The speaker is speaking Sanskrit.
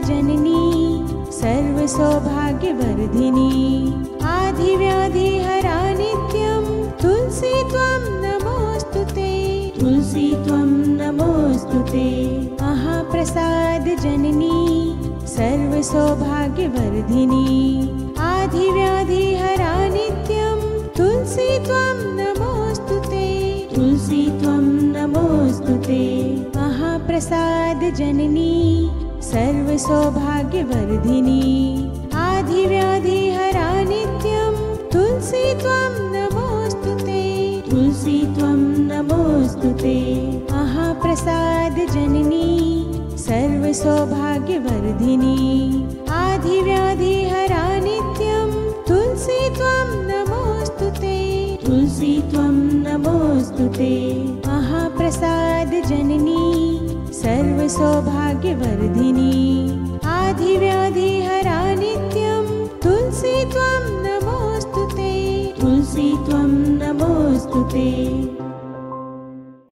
जननी सर्वसौभाग्यवर्धिनी आधिव्याधिहरा नित्यं तुलसी त्वं नमोऽस्तुते तुलसी त्वं नमोऽस्तुते महाप्रसाद जननी सर्वसौभाग्यवर्धिनी आधिव्याधिहरा नित्यं तुलसी त्वं नमोऽस्तुते तुलसी त्वं नमोऽस्तुते महाप्रसाद जननी सर्वसौभाग्यवर्धिनी आधिव्याधिहरा नित्यं तुलसी त्वं नमोऽस्तुते तुलसी त्वं नमोऽस्तुते महाप्रसाद जननी सर्वसौभाग्यवर्धिनी आधिव्याधिहरा नित्यं तुलसी त्वं नमोऽस्तुते तुलसी त्वं नमोऽस्तुते महाप्रसाद जननी सर्वसौभाग्यवर्धिनी आधिव्याधिहरा नित्यं तुलसी त्वं नमोऽस्तुते तुलसी त्वं नमोऽस्तुते